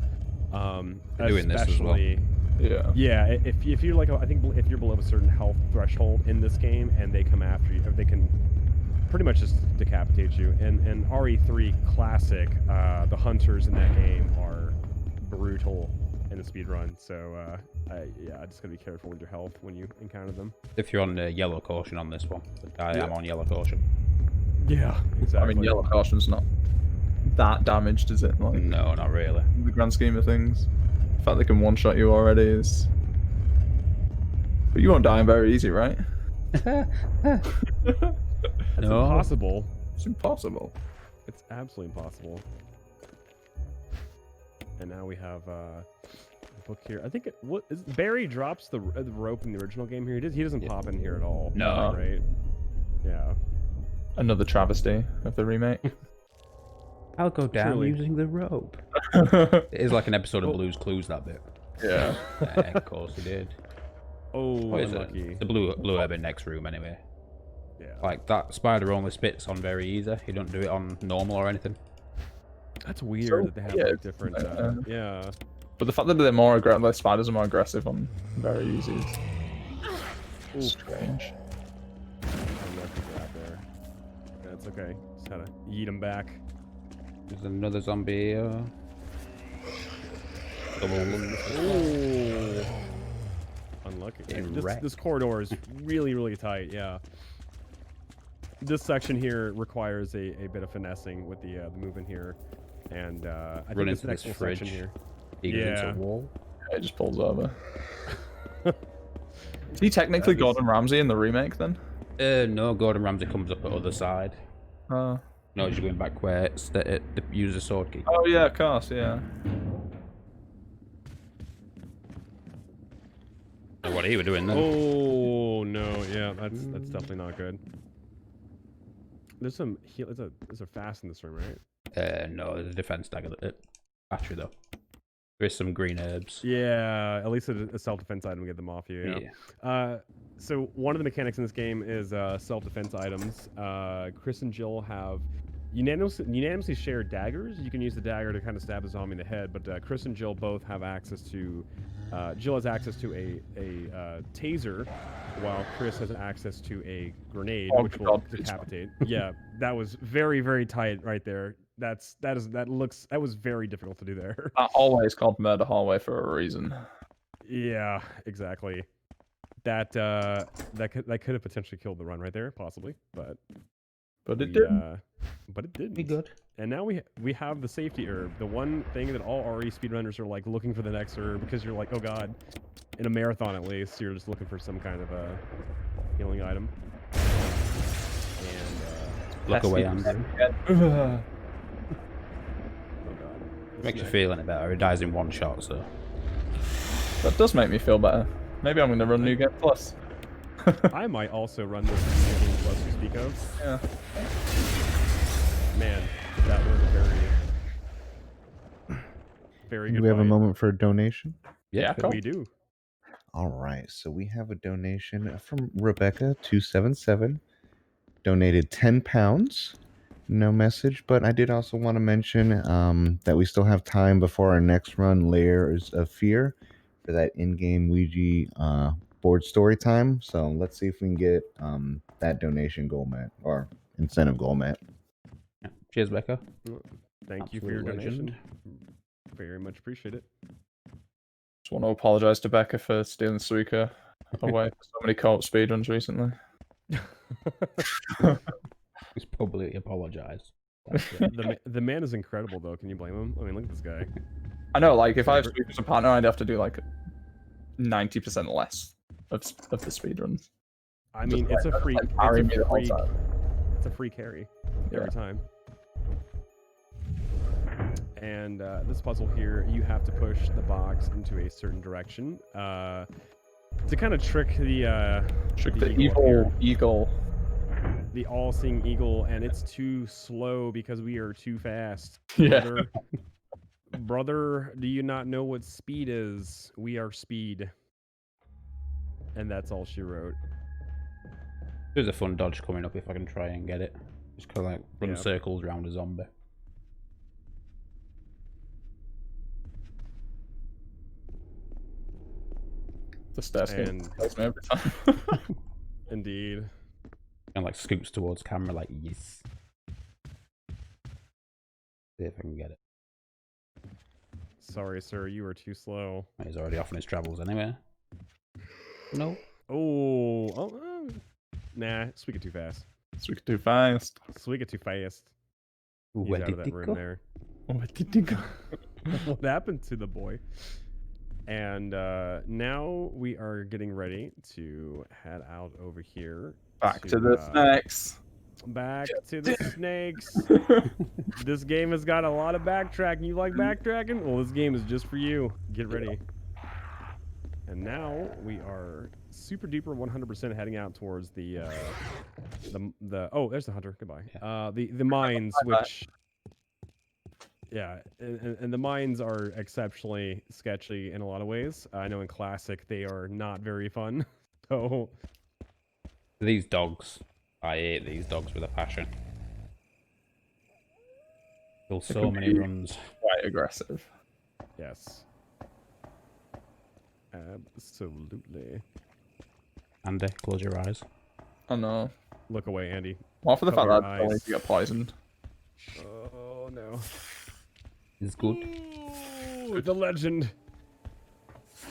They're doing this as well. Especially Yeah, if you're like, I think if you're below a certain health threshold in this game, and they come after you, they can pretty much just decapitate you. And RE3 Classic, the hunters in that game are brutal in the speedrun. So yeah, just gotta be careful with your health when you encounter them. If you're on yellow caution on this one, I am on yellow caution. Yeah, exactly. I mean, yellow caution's not that damaged, is it? Like, No, not really. in the grand scheme of things. The fact they can one-shot you already is... But you won't die very easy, right? That's No. impossible. It's impossible. It's absolutely impossible. And now we have a book here. I think Barry drops the rope in the original game here. He doesn't pop in here at all. No. Right? Yeah. Another travesty of the remake. I'll go down Truly. using the rope. It is like an episode of Blue's Clues, that bit. Yeah. Yeah, of course it did. Oh, What is it? unlucky. The blue herb in next room, anyway. Yeah. Like, that spider only spits on very easy. You don't do it on normal or anything. That's weird So that they have weird. like different. Yeah. But the fact that they're more aggressive, like spiders are more aggressive on very easy Ooh. is strange. Unlucky for that there. That's okay. Just had to yeet him back. There's another zombie here. Ooh. Unlucky. Getting This, wrecked. this corridor is really, really tight. Yeah. This section here requires a bit of finessing with the movement here, and I think Run this into next this little section fridge. here. He goes into Yeah. a wall. It just pulls over. Is he technically Gordon Ramsay in the remake then? No, Gordon Ramsay comes up at other side. No, he's going back where it's the user sword key. Oh yeah, of course, yeah. What he were doing then? Oh no! Yeah, that's definitely not good. There's some there's a fast in this room, right? No, there's a defense dagger. Battery though. There is some green herbs. Yeah, at least a self-defense item to get them off you. Yeah. So one of the mechanics in this game is self-defense items. Chris and Jill have unanimously shared daggers. You can use the dagger to kind of stab a zombie in the head, but Chris and Jill both have access to. Jill has access to a taser, while Chris has access to a grenade, which will decapitate. Yeah, that was very, very tight right there. That was very difficult to do there. Always called Murder Hallway for a reason. Yeah, exactly. That could have potentially killed the run right there, possibly, but But it didn't. But it didn't. Be good. And now we have the safety herb, the one thing that all RE speedrunners are like looking for the next herb, because you're like, oh god, in a marathon at least, you're just looking for some kind of a healing item. And Look away, Andy. oh god, Makes you feel any better. He dies in one shot, so. That does make me feel better. Maybe I'm gonna run New Game Plus. I might also run this New Game Plus you speak of. Yeah. Man, that was a very Do good we have a fight. moment for a donation? Yeah, cool. We do. All right, so we have a donation from Rebecca277. Donated £10. No message, but I did also want to mention that we still have time before our next run, Layers of Fear, for that in-game Ouija board story time. So let's see if we can get that donation goal met, or incentive goal met. Yeah. Cheers, Becca. Thank you for your Absolute donation. legend. Very much appreciate it. Just want to apologise to Becca for stealing Suika away for so many co-op speedruns recently. He's publicly apologised. The man is incredible, though. Can you blame him? I mean, look at this guy. I know, like, if I have Suika as a partner, I'd have to do, like, 90% less of the speedruns. I mean, it's a free. Carry me the whole It's time. a free carry every Yeah. time. And this puzzle here, you have to push the box into a certain direction to kind of trick the evil eagle. the all-seeing eagle, and it's too slow because we are too fast. Yeah. Brother, brother, do you not know what speed is? We are speed. And that's all she wrote. There's a fun dodge coming up if I can try and get it. Just kind of like run Yeah. circles around a zombie. The stairs And- kills me every time. Indeed. And like scoots towards camera, like yes. See if I can get it. Sorry, sir, you were too slow. He's already off on his travels anyway. No. Nah, Suika too fast. Suika too fast. Suika too fast. Ooh, He's where out of did that he room go? there. Where did he go? What happened to the boy? And now we are getting ready to head out over here. Back to the snacks. Back to the snakes. This game has got a lot of backtracking. You like backtracking? Well, this game is just for you. Get ready. And now we are super duper 100% heading out towards the oh, there's the hunter. Goodbye. The mines, which yeah, and the mines are exceptionally sketchy in a lot of ways. I know in classic they are not very fun. So These dogs. I hate these dogs with a passion. Kill so many runs. Quite aggressive. yes. Absolutely. Andy, close your eyes. Oh no. Look away, Andy. Well, for the fact Cover that your I don't eyes. need to get poisoned. Oh no. It's good. Ooh, the legend.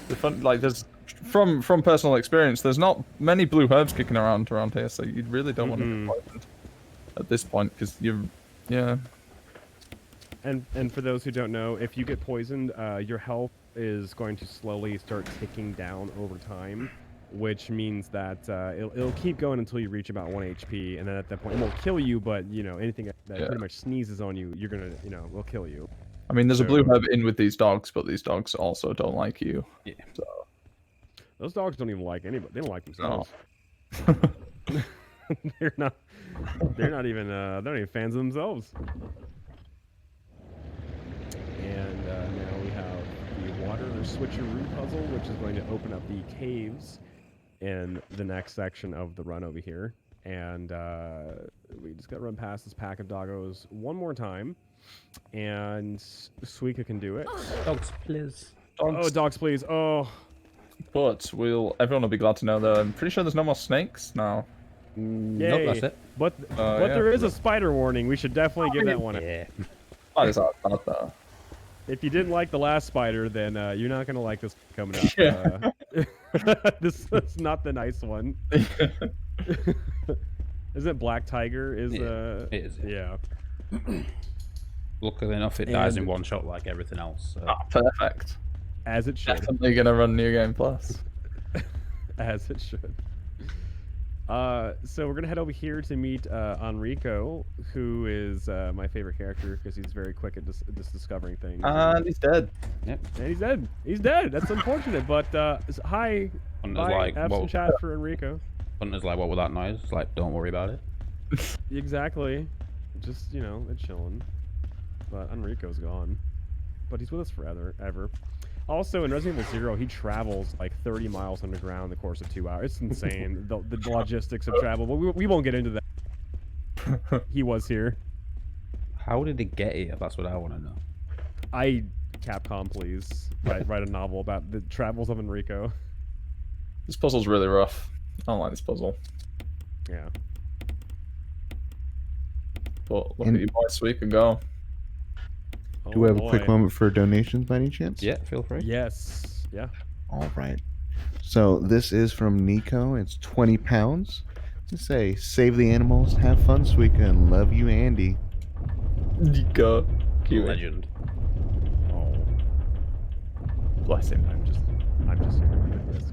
The fun, like, there's from personal experience, there's not many blue herbs kicking around here, so you really don't want to Mm-mm. get poisoned at this point because yeah. And for those who don't know, if you get poisoned, your health is going to slowly start ticking down over time, which means that it'll keep going until you reach about 1 HP, and then at that point it won't kill you, but you know anything that pretty much sneezes on you, you're gonna will kill you. I mean, there's a So- blue herb in with these dogs, but these dogs also don't like you. Yeah. So Those dogs don't even like anybody. They don't like themselves. they're not. They're not even. They're not even fans of themselves. And now we have the water switcheroo puzzle, which is going to open up the caves in the next section of the run over here. And we just got to run past this pack of doggos one more time. And Suika can do it. Dogs, please. Oh, dogs, please. Oh. But everyone will be glad to know that I'm pretty sure there's no more snakes now. Nope, that's it. But yeah. there is a spider warning. We should definitely give that one a Yeah. Why is that bad though? If you didn't like the last spider, then you're not gonna like this coming up. Yeah. This is not the nice one. Isn't Black Tiger? It is. Yeah. Luckily enough, it dies in And- one shot like everything else. So. Ah, perfect. As it should. Definitely gonna run New Game Plus. As it should. So we're gonna head over here to meet Enrico, who is my favorite character because he's very quick at just discovering things. And he's dead. And he's dead. He's dead. That's unfortunate. But hi, Hunter's bye. like, Have some whoa. chat for Enrico. Hunter's like, what was that noise? It's like, don't worry about it. Exactly. Just they're chilling. But Enrico's gone. But he's with us forever, ever. Also, in Resident Evil 0, he travels like 30 miles underground in the course of 2 hours. It's insane, the logistics of travel. But we won't get into that. He was here. How did it get here? That's what I want to know. Capcom, please. Write a novel about the travels of Enrico. This puzzle's really rough. I don't like this puzzle. Yeah. But look at your boy Suika go. Do we have Oh, a quick boy. moment for donations by any chance? Yeah, feel free. Yes. Yeah. All right. So this is from Nico. It's 20 pounds. To say, save the animals, have fun, Suika, and love you, Andy. Nico. Cute. Legend. Oh, Bless him. I'm just here with this.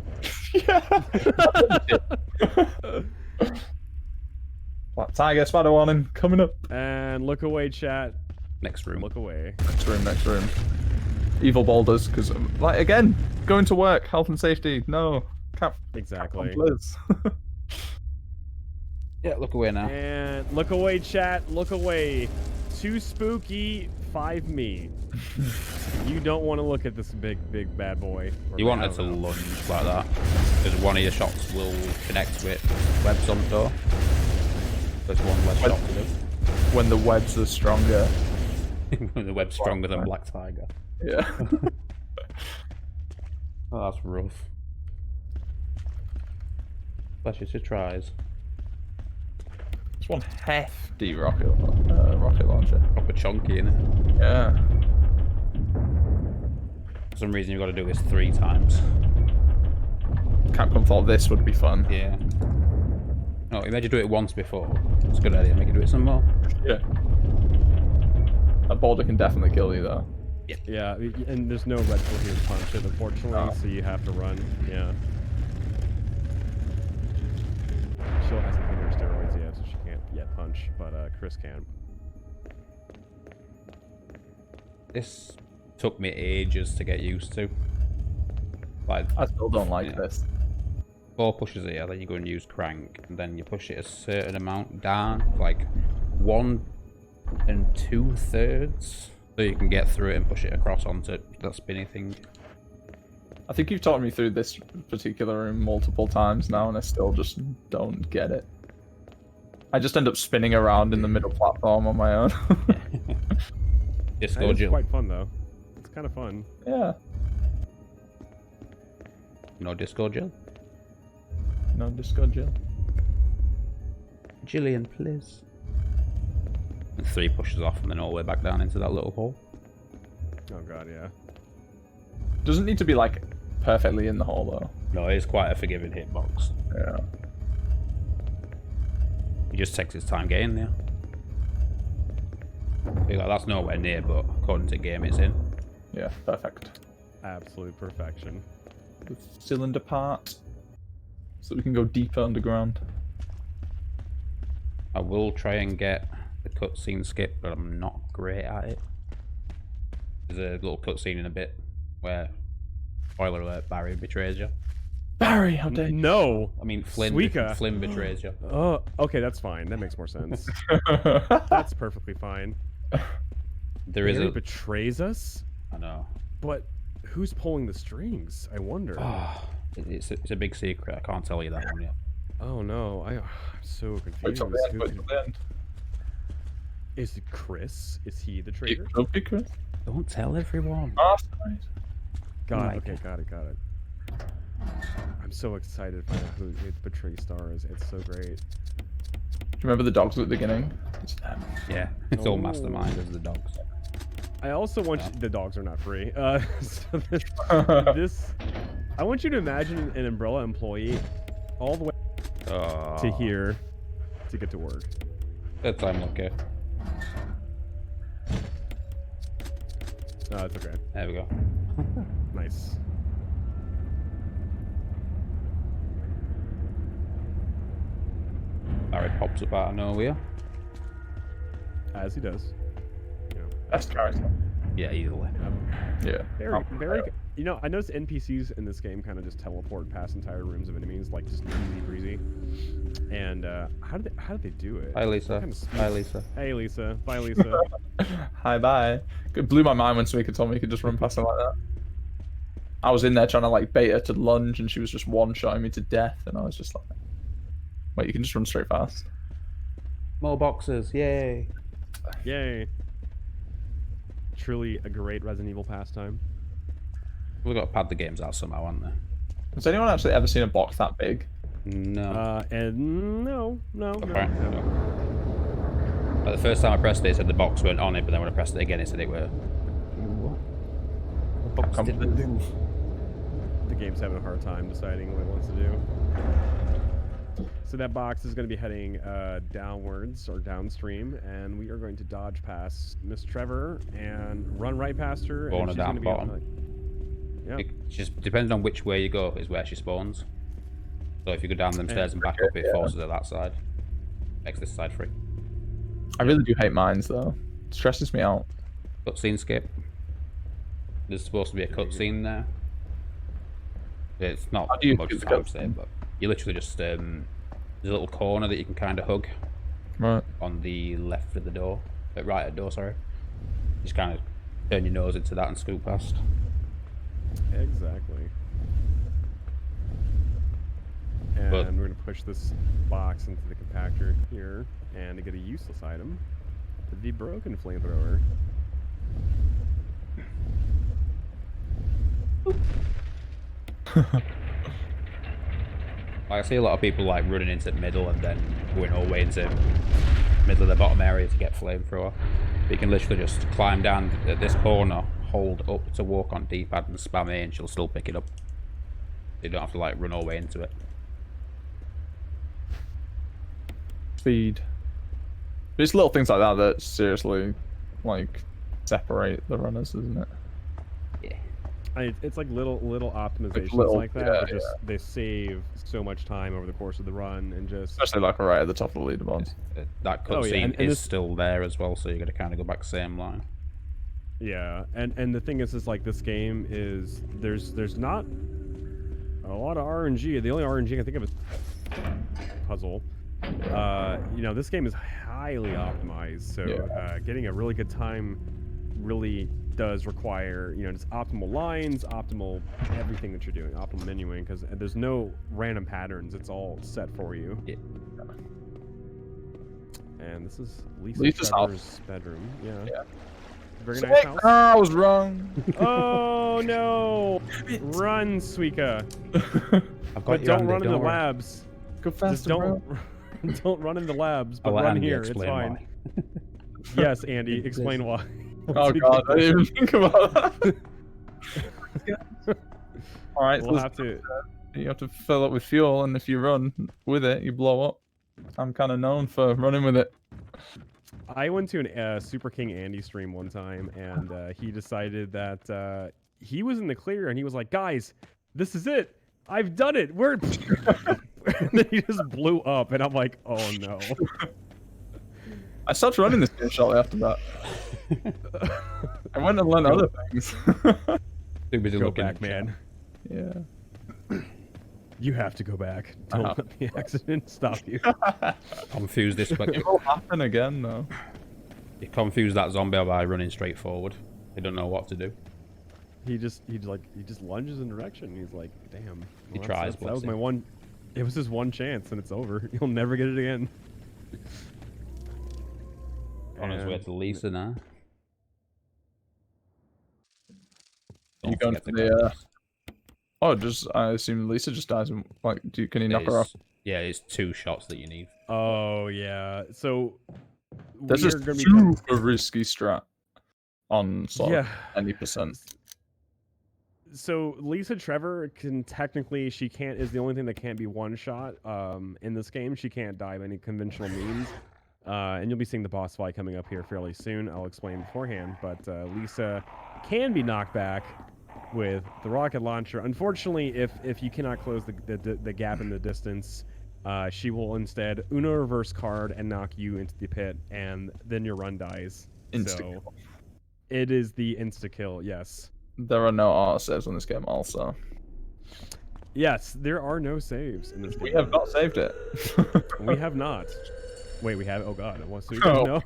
Black Tiger, spider warning, coming up. And look away, chat. Next room. Look away. Next room. Evil boulders, because, like, again, going to work, health and safety, no. Exactly. Please. Yeah, look away now. And look away, chat. Look away. 2 spooky, 5 me. You don't want to look at this big bad boy. Or You want her bad- to lunge like that, because one of your shots will connect with webs on the door. There's one less shot to do. When the webs are stronger. The web's stronger than Black Tiger. Yeah. Oh, that's rough. Bless you, 2 tries. It's one hefty rocket launcher. Proper chunky, innit? Yeah. For some reason, you've got to do this 3 times. Capcom thought this would be fun. Yeah. No, you made you do it once before. It's a good idea. Make you do it some more. Yeah. That boulder can definitely kill you, though. Yeah, and there's no red pill here to punch it, unfortunately, Oh. so you have to run. Yeah. She hasn't been her steroids yet, so she can't yet punch, but Chris can. This took me ages to get used to. Like, I still don't like this. 4 pushes here, then you go and use crank, and then you push it a certain amount down, like 1 2/3, so you can get through it and push it across onto that spinny thing. I think you've taught me through this particular room multiple times now, and I still just don't get it. I just end up spinning around in the middle platform on my own. Disco It's Jill. quite fun, though. It's kind of fun. Yeah. No Disco Jill? No Disco Jill. Jillian, please. And 3 pushes off and then all the way back down into that little hole. Oh god, yeah. Doesn't need to be like perfectly in the hole though. No, it's quite a forgiving hitbox. Yeah. He just takes his time getting there. You're like, that's nowhere near, but according to game, it's in. Yeah, perfect. Absolute perfection. The cylinder part. So we can go deeper underground. I will try and get the cutscene skip, but I'm not great at it. There's a little cutscene in a bit where, spoiler alert, Barry betrays you. Barry, how dare you? No! I mean, Flynn Suika. Flynn betrays you. Oh, okay, that's fine. That makes more sense. That's perfectly fine. There is Barry a... betrays us? I know. But who's pulling the strings? I wonder. It's a big secret. I can't tell you that one yet. Oh no, I'm so Wait confused. till the end, Who wait could- till the end. Is it Chris? Is he the It traitor? could be Chris. Don't tell everyone. Mastermind. Got Mike. it. Okay, got it. I'm so excited to find out who the Betray Star is. It's so great. Do you remember the dogs at the beginning? It's them. Yeah, it's all Oh. mastermind as the dogs. I also want you, the dogs are not free. So this, I want you to imagine an Umbrella employee all the way to here to get to work. That time, okay. No, it's okay. There we go. Nice. Barry pops up out of nowhere. As he does. Best character. Yeah, easily. Yeah. Very. You know, I noticed NPCs in this game kind of just teleport past entire rooms of enemies, like just easy breezy. And how did they do it? Hi, Lisa. What kind of speed- Hi, Lisa. Hey, Lisa. Bye, Lisa. Hi, bye. It blew my mind when Suika told me you could just run past them like that. I was in there trying to like bait her to lunge, and she was just one-shotting me to death, and I was just like, "Wait, you can just run straight past." More boxes, yay! Yay. Truly a great Resident Evil pastime. We've got to pad the games out somehow, haven't they? Has anyone actually ever seen a box that big? No. And no. Apparently no. Like the first time I pressed it, it said the box weren't on it, but then when I pressed it again, it said it were. What? The box didn't move. The game's having a hard time deciding what it wants to do. So that box is going to be heading downwards or downstream, and we are going to dodge past Miss Trevor and run right past her. Spawn and her she's down gonna be on bottom. Yeah. It just depends on which way you go, is where she spawns. So if you go down them stairs and back up, it forces her that side. Makes this side free. I really do hate mines though. It stresses me out. Cutscene skip. There's supposed to be a cutscene there. It's not How do you much skip the time cutscene? saved, but you literally just there's a little corner that you can kind of hug Right. on the left of the door, right at the door. Sorry. Just kind of turn your nose into that and scoot past. Exactly. And But- we're going to push this box into the compactor here, and to get a useless item, the broken flamethrower. I see a lot of people like running into the middle and then going all the way into middle of the bottom area to get flamethrower. But you can literally just climb down at this corner, hold up to walk on D-pad and spam A and she'll still pick it up. You don't have to like run all the way into it. Speed. But it's little things like that that seriously, like, separate the runners, isn't it? Yeah. It's like little optimizations like that. That just they save so much time over the course of the run and just. Especially like right at the top of the leaderboards. That cutscene is still there as well, so you're gonna kind of go back the same line. Yeah, and the thing is like this game is there's not a lot of RNG. The only RNG I think of is puzzle. You know, this game is highly optimized, so getting a really good time really does require, you know, just optimal lines, optimal everything that you're doing, optimal menuing, because there's no random patterns. It's all set for you. Yeah. And this is Lisa's Trevor's bedroom. Yeah. Very Sweet. nice house. Oh, I was wrong. Oh no! Run, Suika. But don't run in the labs. Go faster, don't run in the labs, but I'll run Andy here. It's explain fine. Yes, Andy, explain why. Oh god, I didn't even think about that. Alright, We'll so have to. you have to fill up with fuel, and if you run with it, you blow up. I'm kind of known for running with it. I went to a Super King Andy stream one time, and he decided that he was in the clear, and he was like, "Guys, this is it. I've done it. We're." And then he just blew up, and I'm like, "Oh no." I stopped running this game shortly after that. I went and learned other things. Too busy Go looking back, man. Yeah. You have to go back. Don't let the accident stop you. Confuse this, but It will happen again, though. you confuse that zombie by running straight forward. They don't know what to do. He just lunges in direction. He's like, "Damn." He tries, That was bless my him. one. It was his one chance, and it's over. You'll never get it again. On his way And- to Lisa now. You Don't going forget for the the, guns. Oh, I assume Lisa just dies. And, like, can you knock her off? Yeah, it's 2 shots that you need. Oh yeah. So This we is are gonna be super risky strat on sort of yeah. any percent. So Lisa Trevor can technically is the only thing that can't be one shot in this game. She can't die by any conventional means. And you'll be seeing the boss fight coming up here fairly soon. I'll explain beforehand, but Lisa can be knocked back with the rocket launcher. Unfortunately, if you cannot close the gap in the distance, she will instead Uno reverse card and knock you into the pit, and then your run dies. Insta-kill. So it is the insta kill. Yes. There are no auto saves on this game, also. Yes, there are no saves in this game. We have not saved it. We have not. Wait, we have. Oh god, it wants to. Oh, No.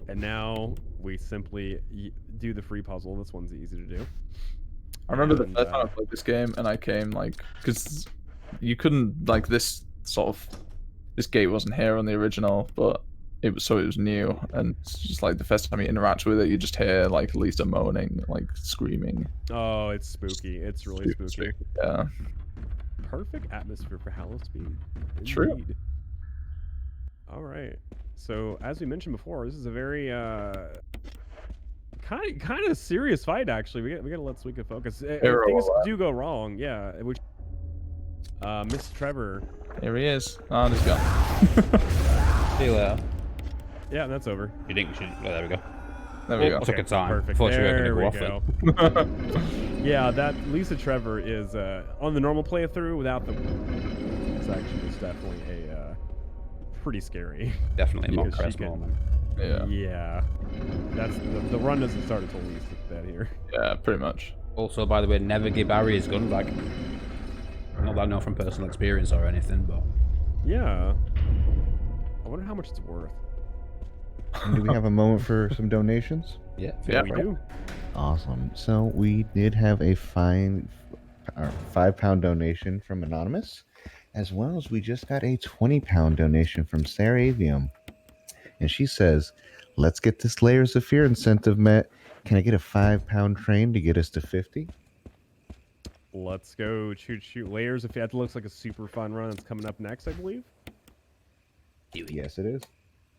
And now we simply do the free puzzle. This one's easy to do. I remember the And, first time I played this game, and I came like, because you couldn't like this gate wasn't here on the original, but it was new, and it's just like the first time you interact with it, you just hear like Lisa moaning, like screaming. Oh, it's spooky. It's really Super spooky. Yeah. Perfect atmosphere for Hallowspeed. True. Indeed. All right. So as we mentioned before, this is a very kind of serious fight. Actually, we gotta let Suika focus. Things do go wrong. Yeah. Which Miss Trevor. Here he is. Oh, this guy. See you later. Yeah, that's over. You think she... Oh, there we go. There we go. Took a time. Perfect. Thought you were There we gonna go off then. Yeah, that Lisa Trevor is on the normal playthrough without the section is definitely a pretty scary. Definitely a mock Because she press can- moment. Yeah. Yeah, that's the run doesn't start until Lisa's dead here. Yeah, pretty much. Also, by the way, never give Barry his gun back. Not that I know from personal experience or anything, but... Yeah. I wonder how much it's worth. And do we have a moment for some donations? Yeah, Yeah. We do. Awesome. So we did have a £5 donation from Anonymous, as well as we just got a £20 donation from Sarah Avium. And she says, "Let's get this Layers of Fear incentive met. Can I get a £5 train to get us to 50?" Let's go. Shoot layers. If that looks like a super fun run, it's coming up next, I believe. Yes, it is.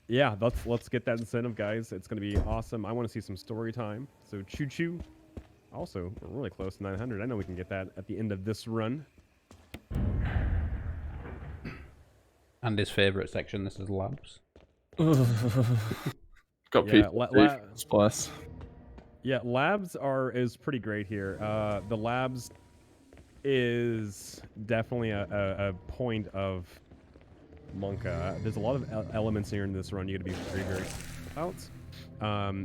Yeah, let's get that incentive, guys. It's gonna be awesome. I want to see some story time. So choo. Also, we're really close to 900. I know we can get that at the end of this run. And his favourite section, this is labs. Got Yeah, people. Plus. Yeah, labs is pretty great here. The labs is definitely a point of Monka. There's a lot of elements here in this run you got to be very about.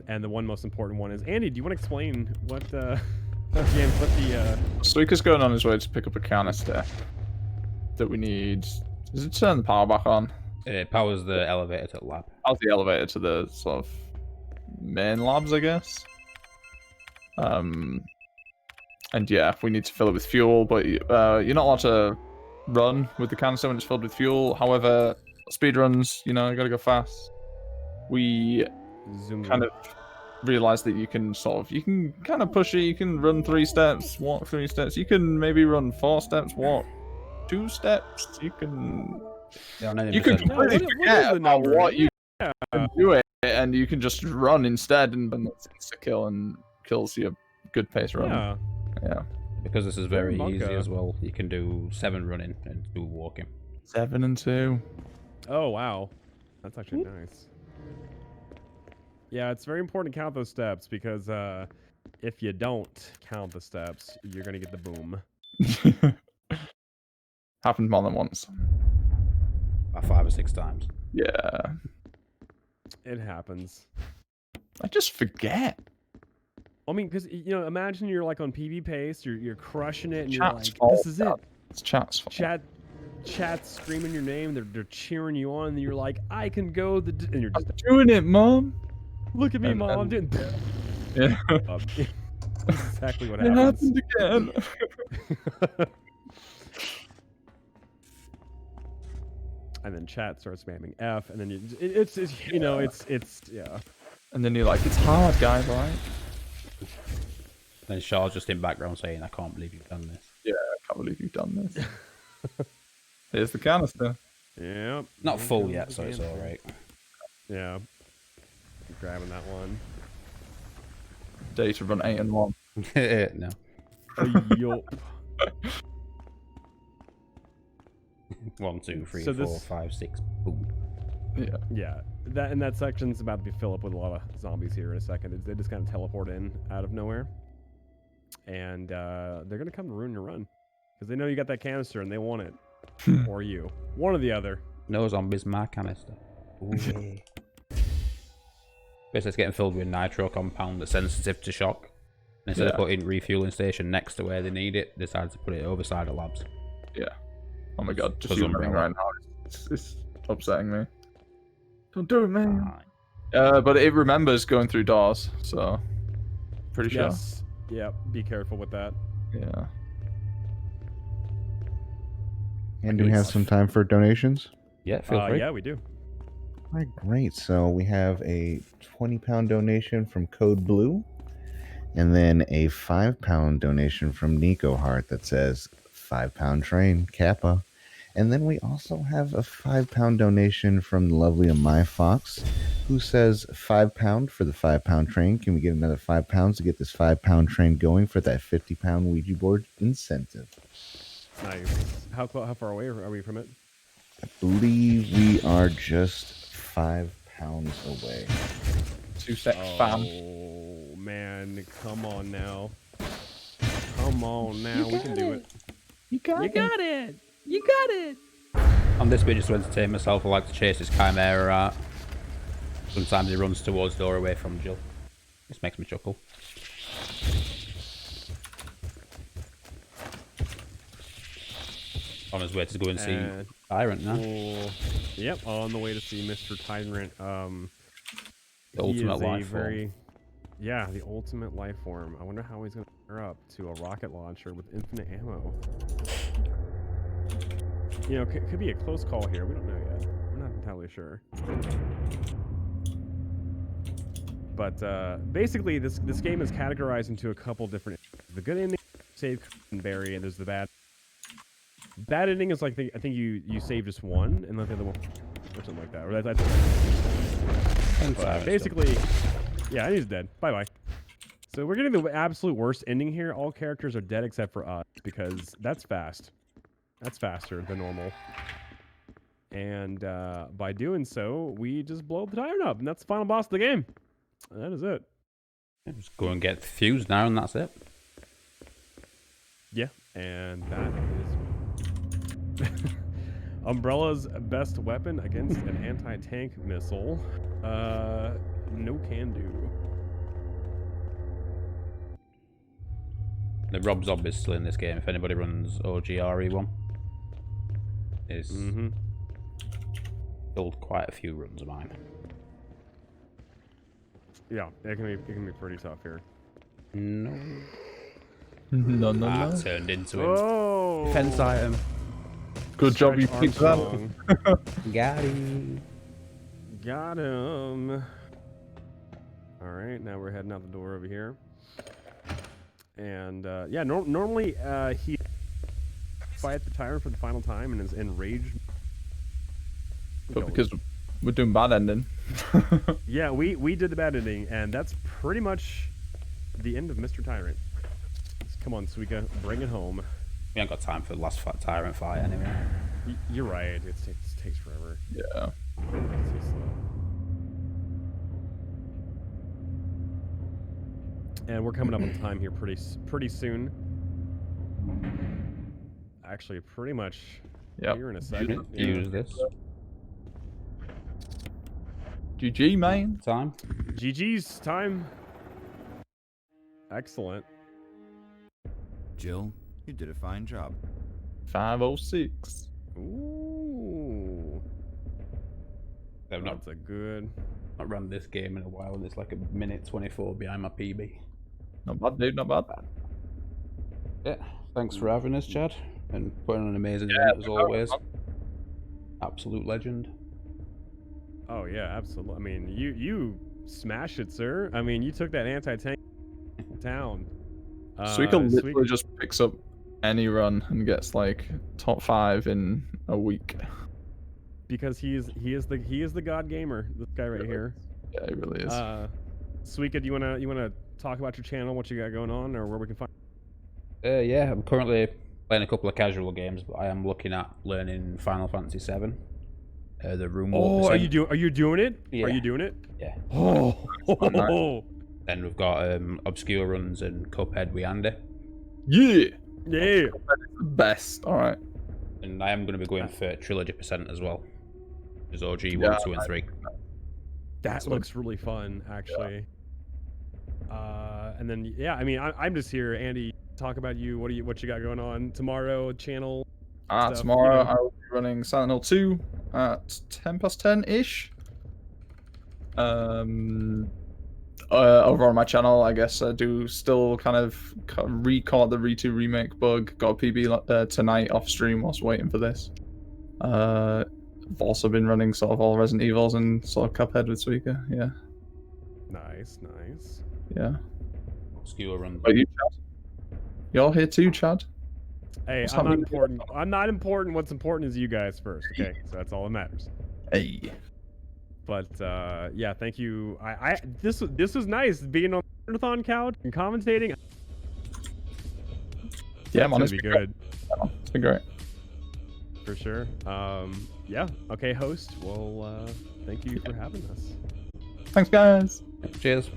And the one most important one is, Andy, do you want to explain what again, what the Suika's going on his way to pick up a canister that we need. Does it turn the power back on? It powers the elevator to the lab. How's the elevator to the sort of main labs, I guess? And yeah, we need to fill it with fuel, but you're not allowed to run with the canister when it's filled with fuel. However, speedruns, you know, you gotta go fast. We kind of realize that you can kind of push it. You can run 3 steps, walk 3 steps. You can maybe run 4 steps, walk 2 steps. You can completely forget about what you can do it, and you can just run instead, and that's insta kill and kills your good pace run. Yeah. Because this is very easy as well. You can do 7 running and 2 walking. 7 and 2. Oh wow, that's actually nice. Yeah, it's very important to count those steps because if you don't count the steps, you're gonna get the boom. Happened more than once. About 5 or 6 times. Yeah. It happens. I just forget. I mean, because you know, imagine you're like on PB pace, you're crushing it, and you're Chat's like, fault, "This is it." It's chat's fault. Chat's screaming your name. They're cheering you on, and you're like, "I can go." And you're just doing it, Mom. Look at me, Mom. I'm doing. Yeah. Exactly what It happens. happened again. And then chat starts spamming F, and then it's you know it's yeah. And then you're like, it's hard, guys, right? Then Shaw's just in background saying, "I can't believe you've done this." Yeah, I can't believe you've done this. Here's the canister. Yep. Not full yet, so it's all right. Yeah. Grabbing that one. Day to run 8 and 1. No. Yup. 1, 2, 3, So 4, 5, 6. Boom. Yeah. Yeah. That section's about to be filled up with a lot of zombies here in a second. They just kind of teleport in out of nowhere, and they're gonna come to ruin your run because they know you got that canister and they want it, or you, one or the other. No zombies, my canister. Basically, it's getting filled with nitro compound that's sensitive to shock. And instead of putting refueling station next to where they need it, decided to put it overside of labs. Yeah. Oh my god, just remembering right now, it's upsetting me. Don't do it, man. But it remembers going through doors, so pretty sure. Yes. Yeah. Be careful with that. Yeah. And do we have some time for donations? Yeah, feel free. Yeah, we do. All right, great. So we have a 20-pound donation from Code Blue, and then a 5-pound donation from Nico Hart that says 5-pound train, Kappa. And then we also have a 5-pound donation from the lovely My Fox, who says 5 pound for the 5-pound train. Can we get another 5 pounds to get this 5-pound train going for that 50-pound Ouija board incentive? Nice. How far away are we from it? I believe we are just 5 pounds away. 2 secs, fam. Oh man, come on now. Come on now, we can do it. You got it. You got it. On this bit, just to entertain myself, I like to chase his chimera out. Sometimes he runs towards the door away from Jill. This makes me chuckle. On his way to go and see Tyrant now. Yep, on the way to see Mr. Tyrant. The ultimate life form. Yeah, the ultimate life form. I wonder how he's going to pair up to a rocket launcher with infinite ammo. You know, could be a close call here. We don't know yet. We're not entirely sure. But basically, this game is categorized into a couple different. The good ending save and bury, and there's the bad ending is like I think you save just one, and let the other one or something like that. Or that's basically, yeah, and he's dead. Bye bye. So we're getting the absolute worst ending here. All characters are dead except for us because that's fast. That's faster than normal. And by doing so, we just blow the tyrant up, and that's the final boss of the game. And that is it. Just go and get fused now, and that's it. Yeah, and that is Umbrella's best weapon against an anti-tank missile. No can do. The Rob Zombie's still in this game. If anybody runs OGRE1, is killed quite a few runs of mine. Yeah, it can be pretty tough here. No. No. Turned into him. Oh, Defense item. Good job, you Stretch picked that. Armstrong. Got him. Got him. All right, now we're heading out the door over here. And yeah, normally he fight the tyrant for the final time and is enraged. But because we're doing bad ending. Yeah, we did the bad ending, and that's pretty much the end of Mr. Tyrant. Come on, Suika, bring it home. We ain't got time for the last tyrant fight anyway. You're right. It takes forever. Yeah. It's too slow. And we're coming up on time here pretty soon. Actually, pretty much here in a second. Use this. GG, man. Time. GG's time. Excellent. Jill, you did a fine job. 506. Ooh. I've not That's a good. run this game in a while, and it's like a minute 24 behind my PB. Not bad, dude. Not bad. Yeah. Thanks for having us, Chad, and putting on an amazing event as always. Absolute legend. Oh yeah, absolutely. I mean, you smashed it, sir. I mean, you took that anti-tank down. Suika literally just picks up any run and gets like top 5 in a week. Because he is the god gamer. This guy right here. Yeah, he really is. Suika, do you wanna talk about your channel, what you got going on, or where we can find? Yeah, I'm currently playing a couple of casual games, but I am looking at learning Final Fantasy VII. The room. Oh, are you doing it? Yeah. Are you doing it? Yeah. Oh. Then we've got obscure runs and Cuphead with Andy. Yeah. Yeah. Best. All right. And I am going to be going for Trilogy % as well. There's OG 1, 2, and 3. That looks really fun, actually. And then yeah, I mean, I'm just here, Andy. Talk about you. What you got going on tomorrow? Channel. Stuff, Tomorrow I will be running Silent Hill 2 at 10 past 10 ish. Over on my channel, I guess I do still kind of record the Re2 remake bug. Got a PB tonight off stream whilst waiting for this. I've also been running sort of all Resident Evils and sort of Cuphead with Suika. Yeah. Nice. Yeah. Obscure runs. Are you, Chad? You're here too, Chad? Hey, I'm not important. I'm not important. What's important is you guys first. Okay, so that's all that matters. Hey. But yeah, thank you. This was nice being on the Thunderthon couch and commentating. Yeah, man, it's gonna be good. It's been great. For sure. Yeah. Okay, host. Well, thank you for having us. Thanks, guys. Cheers.